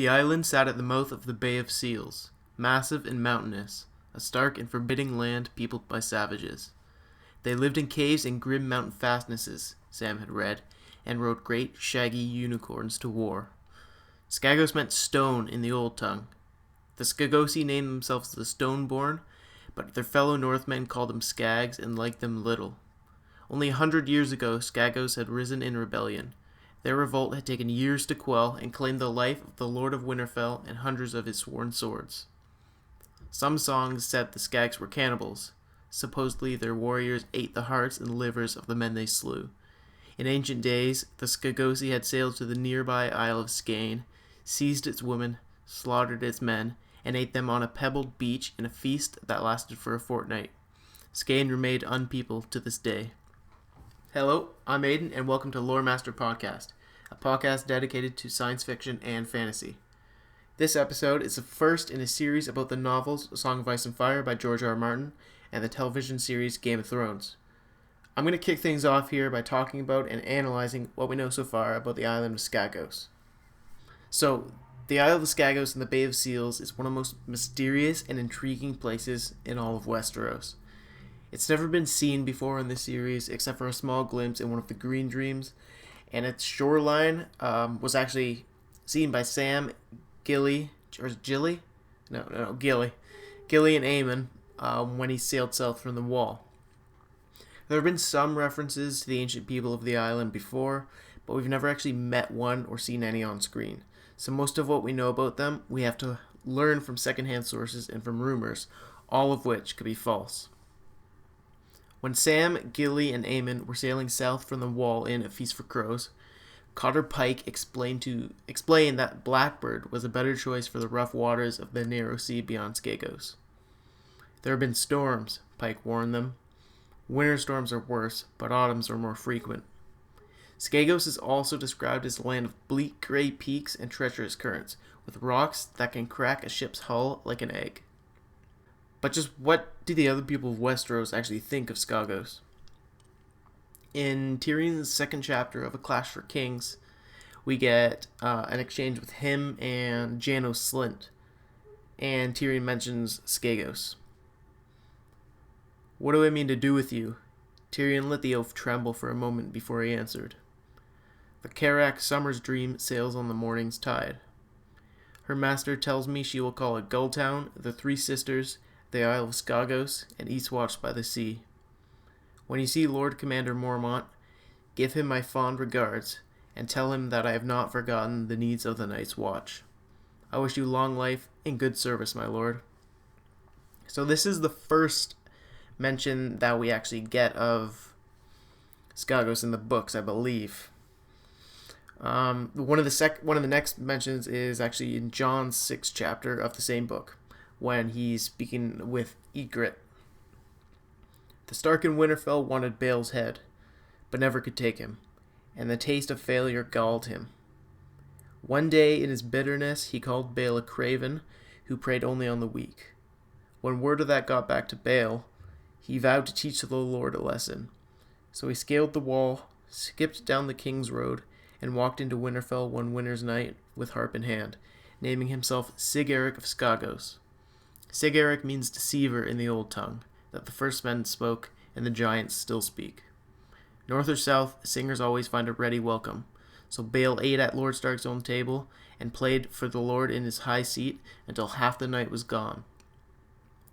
The island sat at the mouth of the Bay of Seals, massive and mountainous, a stark and forbidding land peopled by savages. They lived in caves and grim mountain fastnesses, Sam had read, and rode great, shaggy unicorns to war. Skagos meant stone in the old tongue. The Skagosi named themselves the Stoneborn, but their fellow Northmen called them Skags and liked them little. Only 100 years ago, Skagos had risen in rebellion. Their revolt had taken years to quell and claimed the life of the Lord of Winterfell and hundreds of his sworn swords. Some songs said the Skags were cannibals. Supposedly their warriors ate the hearts and livers of the men they slew. In ancient days, the Skagosi had sailed to the nearby Isle of Skagos, seized its women, slaughtered its men, and ate them on a pebbled beach in a feast that lasted for a fortnight. Skagos remained unpeopled to this day. Hello, I'm Aiden, and welcome to Loremaster Podcast, a podcast dedicated to science fiction and fantasy. This episode is the first in a series about the novels A Song of Ice and Fire by George R.R. Martin and the television series Game of Thrones. I'm going to kick things off here by talking about and analyzing what we know so far about the island of Skagos. So, the Isle of Skagos in the Bay of Seals is one of the most mysterious and intriguing places in all of Westeros. It's never been seen before in this series except for a small glimpse in one of the Green Dreams, and its shoreline was actually seen by Sam, Gilly and Aemon when he sailed south from the Wall. There have been some references to the ancient people of the island before, but we've never actually met one or seen any on screen. So most of what we know about them, we have to learn from secondhand sources and from rumors, all of which could be false. When Sam, Gilly, and Aemon were sailing south from the Wall in A Feast for Crows, Cotter Pike explained that Blackbird was a better choice for the rough waters of the narrow sea beyond Skagos. There have been storms, Pike warned them. Winter storms are worse, but autumns are more frequent. Skagos is also described as a land of bleak gray peaks and treacherous currents, with rocks that can crack a ship's hull like an egg. But just what do the other people of Westeros actually think of Skagos? In Tyrion's second chapter of A Clash for Kings, we get an exchange with him and Janos Slynt, and Tyrion mentions Skagos. "What do I mean to do with you?" Tyrion let the oaf tremble for a moment before he answered. "The Carrack Summer's Dream sails on the morning's tide. Her master tells me she will call it Gulltown, the Three Sisters, the Isle of Skagos, and Eastwatch by the Sea. When you see Lord Commander Mormont, give him my fond regards, and tell him that I have not forgotten the needs of the Night's Watch. I wish you long life and good service, my lord." So this is the first mention that we actually get of Skagos in the books, I believe. One of the next mentions is actually in Jon's 6th chapter of the same book, when he's speaking with Ygritte. "The Stark in Winterfell wanted Bale's head, but never could take him, and the taste of failure galled him. One day in his bitterness he called Bale a craven who preyed only on the weak. When word of that got back to Bale, he vowed to teach the Lord a lesson. So he scaled the wall, skipped down the King's Road, and walked into Winterfell one winter's night with harp in hand, naming himself Sig-Eric of Skagos. Sig-Eric means deceiver in the old tongue, that the first men spoke and the giants still speak. North or south, singers always find a ready welcome. So Bale ate at Lord Stark's own table and played for the Lord in his high seat until half the night was gone.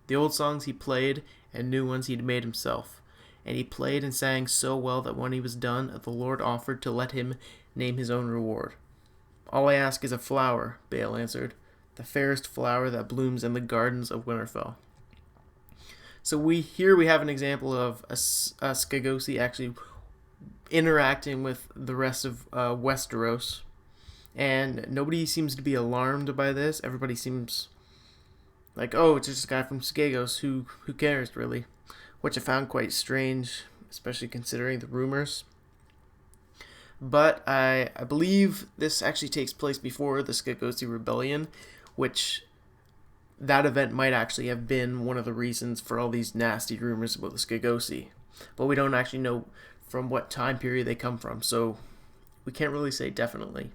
The old songs he played and new ones he'd made himself, and he played and sang so well that when he was done, the Lord offered to let him name his own reward. All I ask is a flower," Bale answered, "the fairest flower that blooms in the gardens of Winterfell." So we have an example of a Skagosi actually interacting with the rest of Westeros, and nobody seems to be alarmed by this. Everybody seems like, oh, it's just a guy from Skagos, who cares, really? Which I found quite strange, especially considering the rumors. But I believe this actually takes place before the Skagosi Rebellion, which that event might actually have been one of the reasons for all these nasty rumors about the Skagosi. But we don't actually know from what time period they come from, so we can't really say definitely.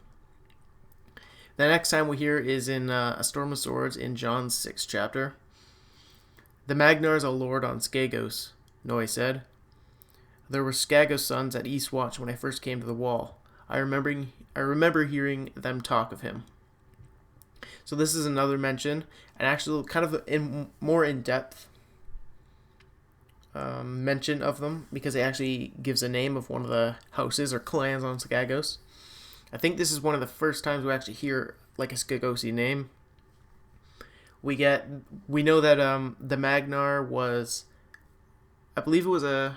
The next time we hear is in A Storm of Swords in John's 6th chapter. The Magnar's a lord on Skagos, Noy said. There were Skagos sons at Eastwatch when I first came to the wall. I remember hearing them talk of him. So this is another mention, an actual kind of more in-depth mention of them, because it actually gives a name of one of the houses or clans on Skagos. I think this is one of the first times we actually hear like a Skagosi name. We know that the Magnar was, I believe it was it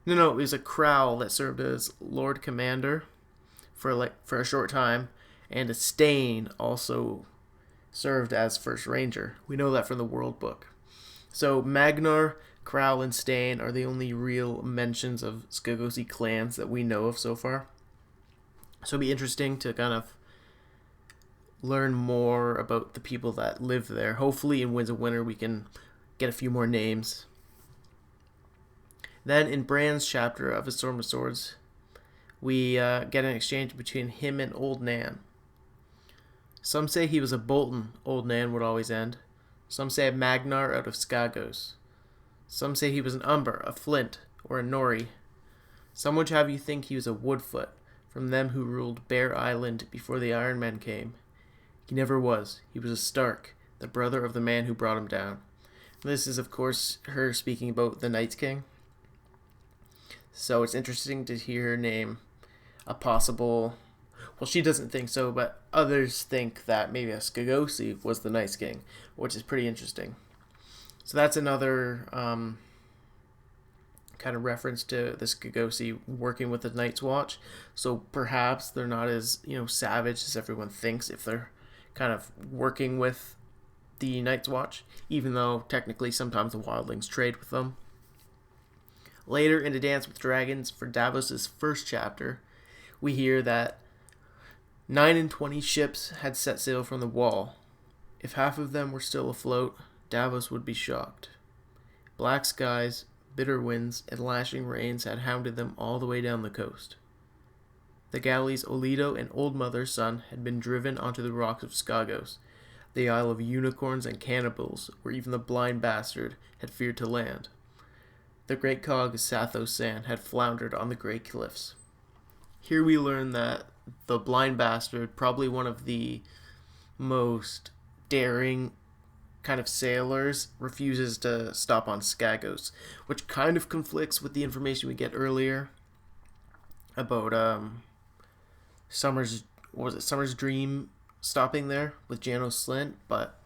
was a Crowl that served as Lord Commander for a short time, and a Stain also served as First Ranger. We know that from the World Book. So Magnar, Crowl, and Stain are the only real mentions of Skagosi clans that we know of so far. So it'll be interesting to kind of learn more about the people that live there. Hopefully in Winds of Winter we can get a few more names. Then in Bran's chapter of A Storm of Swords, we get an exchange between him and Old Nan. Some say he was a Bolton, Old Nan would always end. Some say a Magnar out of Skagos. Some say he was an Umber, a Flint, or a Nori. Some would have you think he was a Woodfoot, from them who ruled Bear Island before the Iron Men came. He never was. He was a Stark, the brother of the man who brought him down. This is, of course, her speaking about the Night's King. So it's interesting to hear her name a possible... Well, she doesn't think so, but others think that maybe a Skagosi was the Night's King, which is pretty interesting. So that's another kind of reference to the Skagosi working with the Night's Watch. So perhaps they're not as, savage as everyone thinks if they're kind of working with the Night's Watch, even though technically sometimes the wildlings trade with them. Later in A Dance with Dragons, for Davos' first chapter, we hear that 29 ships had set sail from the wall. If half of them were still afloat, Davos would be shocked. Black skies, bitter winds, and lashing rains had hounded them all the way down the coast. The galleys Olido and Old Mother's son had been driven onto the rocks of Skagos, the Isle of Unicorns and Cannibals, where even the blind bastard had feared to land. The great cog Sathos San had floundered on the grey cliffs. Here we learn that the blind bastard, probably one of the most daring kind of sailors, refuses to stop on Skagos, which kind of conflicts with the information we get earlier about Summer's Dream stopping there with Janos Slint. But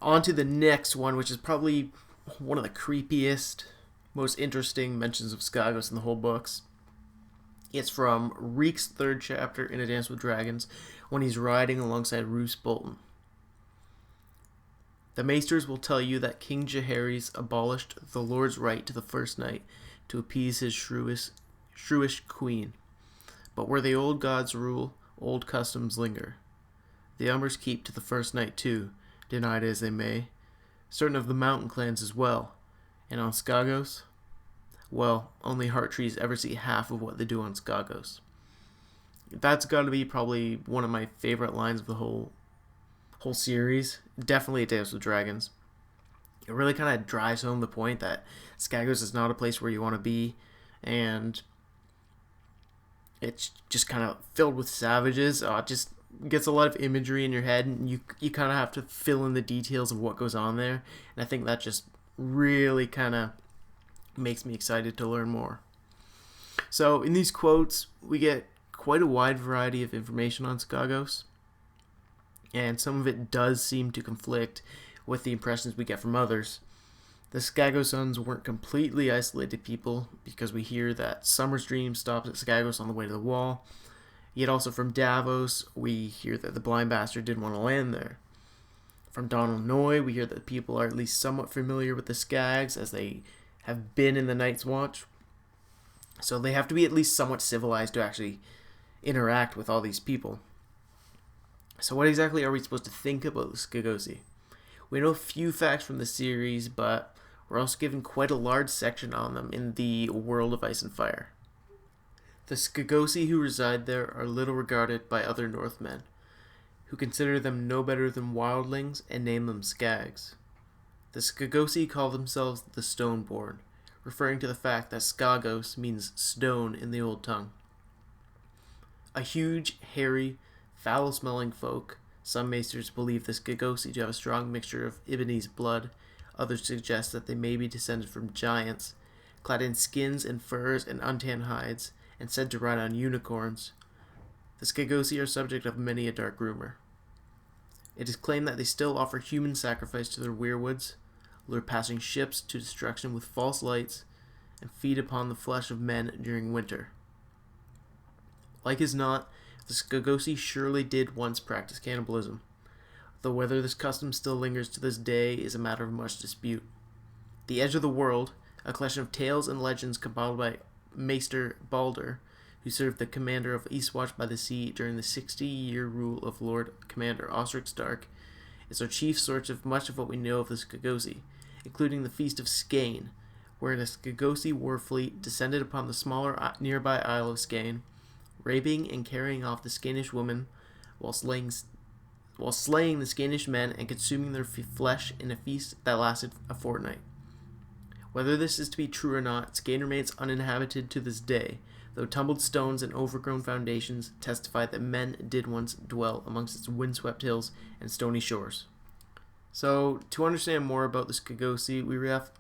on to the next one, which is probably one of the creepiest, most interesting mentions of Skagos in the whole books. It's from Reek's 3rd chapter in A Dance with Dragons, when he's riding alongside Roose Bolton. The maesters will tell you that King Jaehaerys abolished the Lord's right to the first night to appease his shrewish queen. But where the old gods rule, old customs linger. The Umbers keep to the first night too, denied as they may. Certain of the mountain clans as well. And on Skagos, well, only Hearttrees ever see half of what they do on Skagos. That's got to be probably one of my favorite lines of the whole series. Definitely A Dance with Dragons. It really kind of drives home the point that Skagos is not a place where you want to be, and it's just kind of filled with savages. It just gets a lot of imagery in your head, and you kind of have to fill in the details of what goes on there. And I think that just really kind of makes me excited to learn more. So in these quotes, we get quite a wide variety of information on Skagos, and some of it does seem to conflict with the impressions we get from others. The Skagosans weren't completely isolated people, because we hear that Summer's Dream stops at Skagos on the way to the wall. Yet also from Davos, we hear that the blind bastard didn't want to land there. From Donald Noy, we hear that people are at least somewhat familiar with the Skags, as they have been in the Night's Watch. So they have to be at least somewhat civilized to actually interact with all these people. So what exactly are we supposed to think about the Skagosi? We know a few facts from the series, but we're also given quite a large section on them in the World of Ice and Fire. The Skagosi who reside there are little regarded by other Northmen, who consider them no better than wildlings and name them Skags. The Skagosi call themselves the Stoneborn, referring to the fact that Skagos means stone in the old tongue. A huge, hairy, foul-smelling folk, some maesters believe the Skagosi to have a strong mixture of Ibonese blood, others suggest that they may be descended from giants, clad in skins and furs and untanned hides, and said to ride on unicorns. The Skagosi are subject of many a dark rumor. It is claimed that they still offer human sacrifice to their weirwoods, lure passing ships to destruction with false lights, and feed upon the flesh of men during winter. Like as not, the Skagosi surely did once practice cannibalism, though whether this custom still lingers to this day is a matter of much dispute. The Edge of the World, a collection of tales and legends compiled by Maester Balder, who served the commander of Eastwatch by the Sea during the 60-year rule of Lord Commander Osric Stark, is our chief source of much of what we know of the Skagosi, including the Feast of Skane, wherein a Skagosi war fleet descended upon the smaller nearby Isle of Skagos, raping and carrying off the Skanish women while slaying the Skanish men and consuming their flesh in a feast that lasted a fortnight. Whether this is to be true or not, Skane remains uninhabited to this day, though tumbled stones and overgrown foundations testify that men did once dwell amongst its windswept hills and stony shores. So, to understand more about the Skagosi, we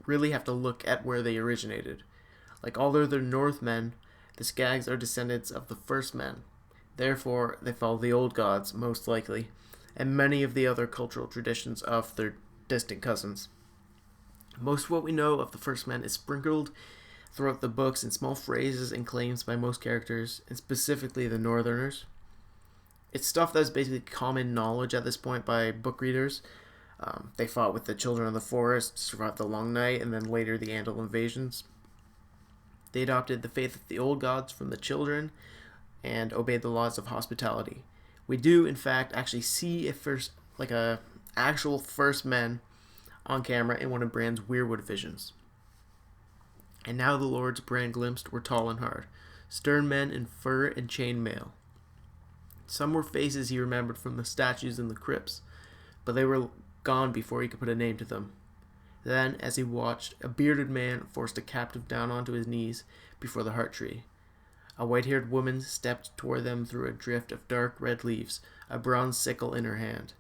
really have to look at where they originated. Like all other Northmen, the Skags are descendants of the first men. Therefore, they follow the old gods, most likely, and many of the other cultural traditions of their distant cousins. Most of what we know of the first men is sprinkled throughout the books in small phrases and claims by most characters, and specifically the Northerners. It's stuff that's basically common knowledge at this point by book readers. They fought with the Children of the Forest, survived the Long Night, and then later the Andal invasions. They adopted the faith of the old gods from the children and obeyed the laws of hospitality. We do, in fact, actually see a actual first men on camera in one of Bran's Weirwood visions. And now the lords Bran glimpsed were tall and hard, stern men in fur and chain mail. Some were faces he remembered from the statues in the crypts, but they were gone before he could put a name to them. Then, as he watched, a bearded man forced a captive down onto his knees before the heart tree. A white-haired woman stepped toward them through a drift of dark red leaves, a bronze sickle in her hand.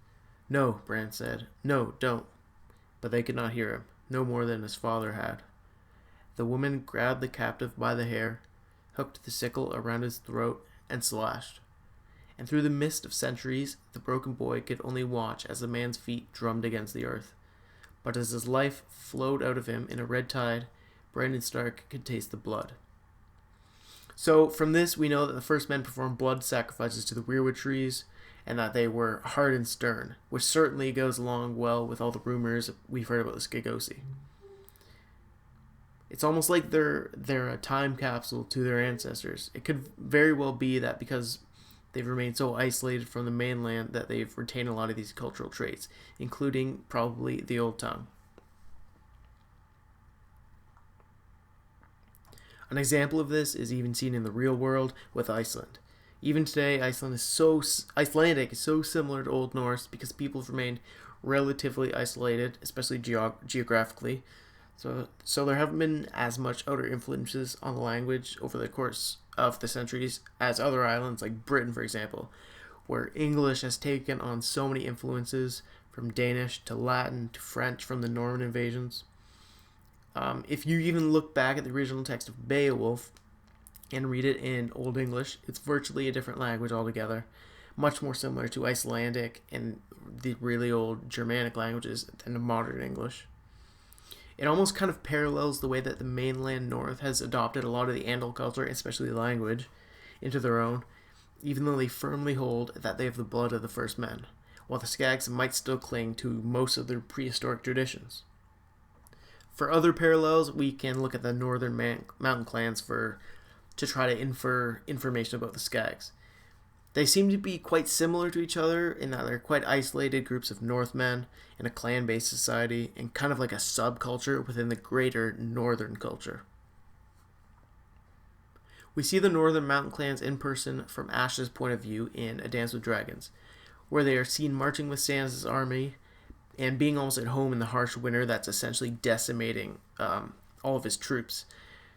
"No," Bran said. "No, don't." But they could not hear him, no more than his father had. The woman grabbed the captive by the hair, hooked the sickle around his throat, and slashed. And through the mist of centuries, the broken boy could only watch as the man's feet drummed against the earth. But as his life flowed out of him in a red tide, Brandon Stark could taste the blood. So from this, we know that the first men performed blood sacrifices to the weirwood trees, and that they were hard and stern, which certainly goes along well with all the rumors we've heard about the Skagosi. It's almost like they're a time capsule to their ancestors. It could very well be that because they've remained so isolated from the mainland that they've retained a lot of these cultural traits, including probably the old tongue. An example of this is even seen in the real world with Iceland. Even today, Icelandic is so similar to Old Norse because people have remained relatively isolated, especially geographically. So there haven't been as much outer influences on the language over the course of the centuries as other islands like Britain, for example, where English has taken on so many influences from Danish to Latin to French from the Norman invasions. If you even look back at the original text of Beowulf and read it in Old English, it's virtually a different language altogether, much more similar to Icelandic and the really old Germanic languages than modern English. It almost kind of parallels the way that the mainland North has adopted a lot of the Andal culture, especially language, into their own, even though they firmly hold that they have the blood of the first men, while the Skags might still cling to most of their prehistoric traditions. For other parallels, we can look at the northern mountain clans to try to infer information about the Skags. They seem to be quite similar to each other in that they're quite isolated groups of Northmen in a clan-based society and kind of like a subculture within the greater northern culture. We see the northern mountain clans in person from Ash's point of view in A Dance with Dragons, where they are seen marching with Stannis' army and being almost at home in the harsh winter that's essentially decimating all of his troops.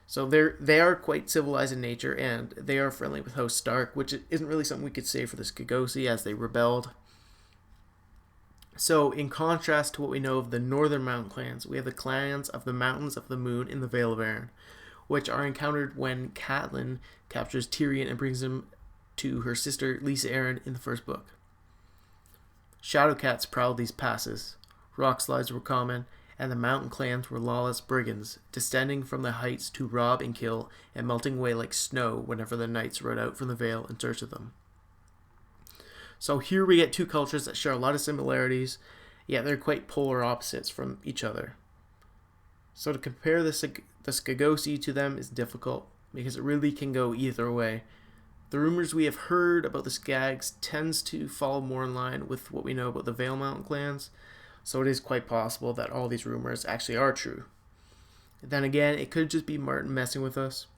So they are quite civilized in nature, and they are friendly with House Stark, which isn't really something we could say for the Skagosi, as they rebelled. So, in contrast to what we know of the northern mountain clans, we have the clans of the Mountains of the Moon in the Vale of Arryn, which are encountered when Catelyn captures Tyrion and brings him to her sister Lisa Arryn in the first book. Shadowcats prowled these passes, rockslides were common, and the mountain clans were lawless brigands, descending from the heights to rob and kill and melting away like snow whenever the knights rode out from the Vale in search of them. So here we get two cultures that share a lot of similarities, yet they're quite polar opposites from each other. So to compare the Skagosi to them is difficult, because it really can go either way. The rumors we have heard about the Skags tends to fall more in line with what we know about the Vale Mountain clans, so it is quite possible that all these rumors actually are true. Then again, it could just be Martin messing with us.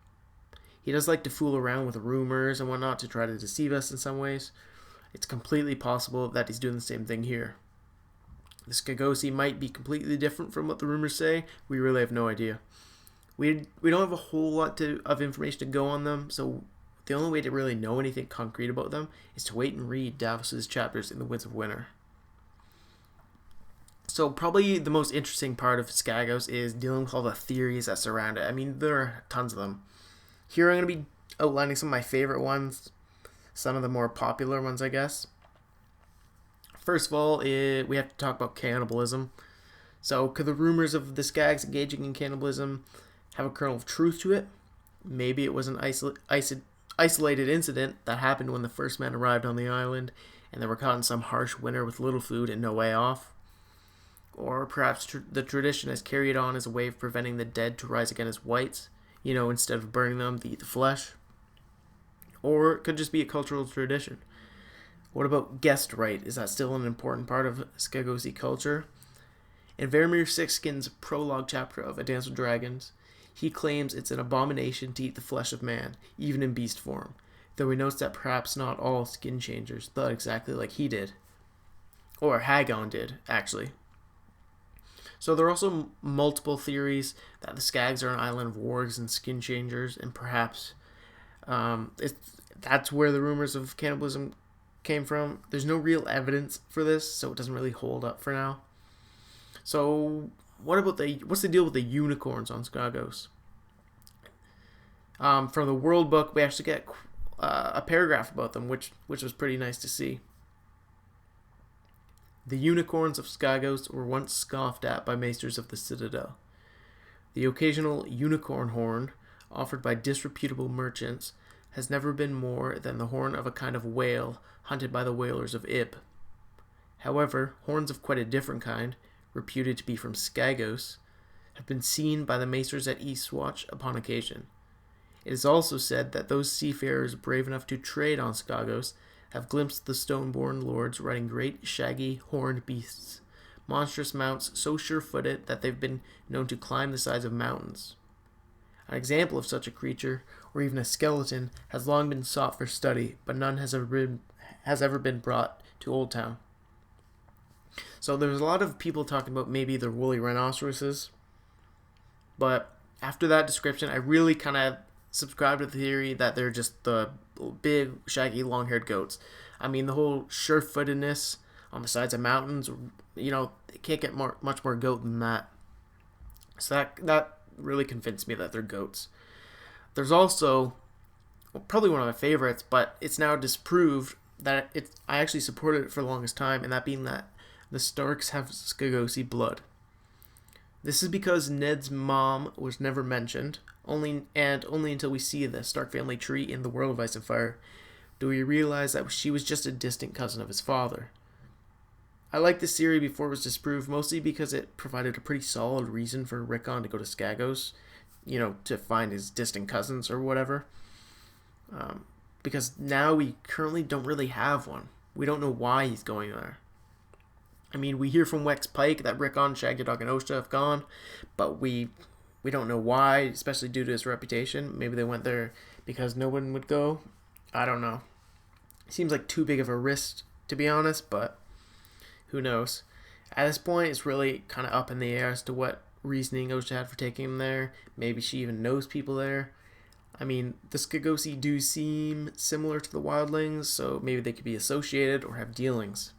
He does like to fool around with rumors and whatnot to try to deceive us in some ways. It's completely possible that he's doing the same thing here. The Skagosi might be completely different from what the rumors say. We really have no idea. We don't have a whole lot of information to go on them, so the only way to really know anything concrete about them is to wait and read Davos's chapters in the Winds of Winter. So probably the most interesting part of Skagos is dealing with all the theories that surround it. I mean, there are tons of them. Here I'm going to be outlining some of my favorite ones, some of the more popular ones, I guess. First of all, we have to talk about cannibalism. So could the rumors of the Skags engaging in cannibalism have a kernel of truth to it? Maybe it was an isolated incident that happened when the first men arrived on the island and they were caught in some harsh winter with little food and no way off. Or perhaps the tradition has carried on as a way of preventing the dead to rise again as whites, instead of burning them to eat the flesh. Or it could just be a cultural tradition. What about guest right? Is that still an important part of Skagosi culture? In Vermeer Sixskin's prologue chapter of A Dance with Dragons, he claims it's an abomination to eat the flesh of man, even in beast form, though he notes that perhaps not all skin changers thought exactly like he did. Or Hagon did, actually. So there are also multiple theories that the Skags are an island of wargs and skin changers, and perhaps that's where the rumors of cannibalism came from. There's no real evidence for this, so it doesn't really hold up for now. So what's the deal with the unicorns on Skagos? From the World Book, we actually get a paragraph about them, which was pretty nice to see. The unicorns of Skagos were once scoffed at by maesters of the Citadel. The occasional unicorn horn, offered by disreputable merchants, has never been more than the horn of a kind of whale hunted by the whalers of Ib. However, horns of quite a different kind, reputed to be from Skagos, have been seen by the maesters at Eastwatch upon occasion. It is also said that those seafarers brave enough to trade on Skagos have glimpsed the stone-born lords riding great, shaggy, horned beasts, monstrous mounts so sure-footed that they've been known to climb the sides of mountains. An example of such a creature, or even a skeleton, has long been sought for study, but none has ever been brought to Old Town. So there's a lot of people talking about maybe the woolly rhinoceroses, but after that description, I really kind of subscribe to the theory that they're just the big, shaggy, long-haired goats. I mean, the whole sure-footedness on the sides of mountains, it can't get much more goat than that. So that really convinced me that they're goats. There's also, probably one of my favorites, but it's now disproved that I actually supported it for the longest time, and that being that the Starks have Skagosi blood. This is because Ned's mom was never mentioned, only until we see the Stark family tree in The World of Ice and Fire do we realize that she was just a distant cousin of his father. I liked this theory before it was disproved, mostly because it provided a pretty solid reason for Rickon to go to Skagos, to find his distant cousins or whatever. Because now we currently don't really have one. We don't know why he's going there. I mean, we hear from Wex Pike that Rickon, Shaggy Dog, and Osha have gone, but we don't know why, especially due to his reputation. Maybe they went there because no one would go. I don't know. Seems like too big of a risk, to be honest, but who knows. At this point, it's really kind of up in the air as to what reasoning Osha had for taking him there. Maybe she even knows people there. I mean, the Skagosi do seem similar to the wildlings, so maybe they could be associated or have dealings.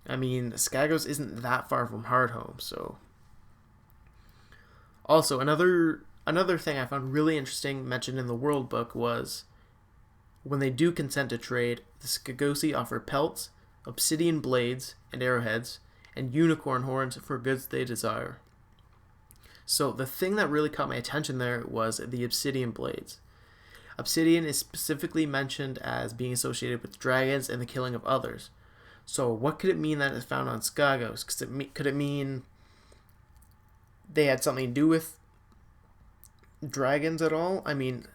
I mean, Skagos isn't that far from Hardhome, so... Also, another thing I found really interesting mentioned in the World Book was when they do consent to trade, the Skagosi offer pelts, obsidian blades and arrowheads, and unicorn horns for goods they desire. So the thing that really caught my attention there was the obsidian blades. Obsidian is specifically mentioned as being associated with dragons and the killing of others. So what could it mean that it's found on Skagos? Could it mean they had something to do with dragons at all? I mean,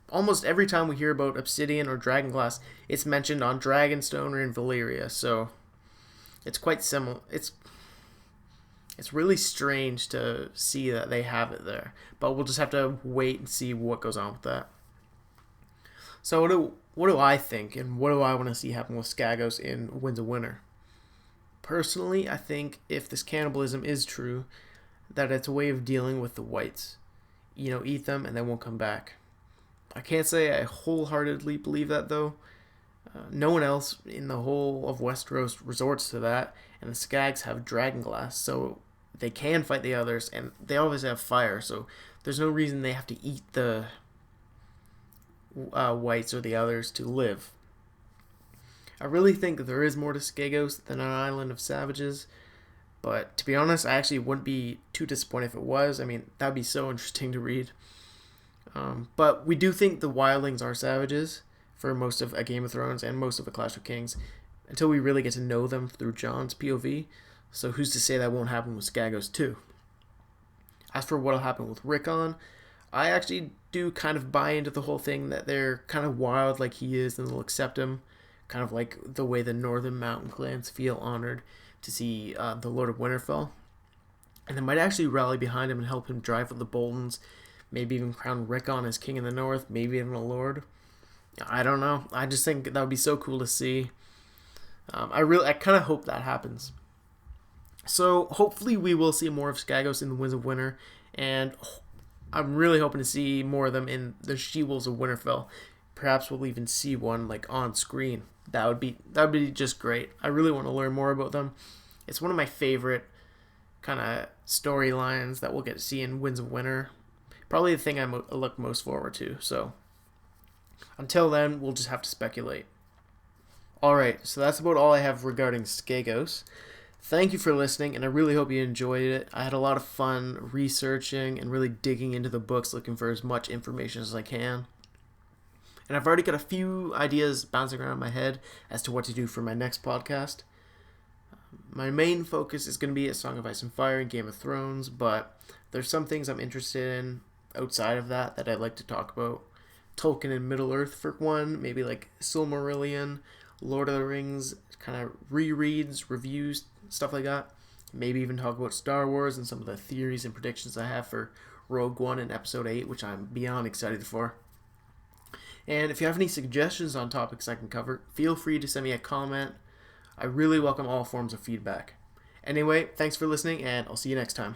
almost every time we hear about obsidian or dragon glass, it's mentioned on Dragonstone or in Valyria, so it's quite similar. It's really strange to see that they have it there, but we'll just have to wait and see what goes on with that. So what do I think, and what do I want to see happen with Skagos in Winds of Winter? Personally, I think if this cannibalism is true, that it's a way of dealing with the whites. You know, eat them and they won't come back. I can't say I wholeheartedly believe that, though. No one else in the whole of Westeros resorts to that, and the Skags have dragonglass, so they can fight the others, and they always have fire, so there's no reason they have to eat the whites or the others to live. I really think there is more to Skagos than an island of savages, but to be honest, I actually wouldn't be too disappointed if it was. I mean, that'd be so interesting to read. But we do think the wildlings are savages for most of A Game of Thrones and most of A Clash of Kings until we really get to know them through Jon's POV. So who's to say that won't happen with Skagos too? As for what'll happen with Rickon, I actually do kind of buy into the whole thing that they're kind of wild like he is and they'll accept him. Kind of like the way the Northern Mountain clans feel honored to see the Lord of Winterfell. And they might actually rally behind him and help him drive with the Boltons. Maybe even crown Rickon as king in the north. Maybe even a lord. I don't know. I just think that would be so cool to see. I kind of hope that happens. So hopefully we will see more of Skagos in the Winds of Winter, and I'm really hoping to see more of them in the She-Wolves of Winterfell. Perhaps we'll even see one like on screen. That would be just great. I really want to learn more about them. It's one of my favorite kind of storylines that we'll get to see in Winds of Winter. Probably the thing I look most forward to. So until then, we'll just have to speculate. Alright, so that's about all I have regarding Skagos. Thank you for listening, and I really hope you enjoyed it. I had a lot of fun researching and really digging into the books, looking for as much information as I can. And I've already got a few ideas bouncing around my head as to what to do for my next podcast. My main focus is going to be A Song of Ice and Fire and Game of Thrones, but there's some things I'm interested in outside of that I'd like to talk about. Tolkien and Middle-earth for one, maybe like Silmarillion, Lord of the Rings, kind of rereads, reviews, stuff like that. Maybe even talk about Star Wars and some of the theories and predictions I have for Rogue One and Episode 8, which I'm beyond excited for. And if you have any suggestions on topics I can cover, feel free to send me a comment. I really welcome all forms of feedback. Anyway, thanks for listening, and I'll see you next time.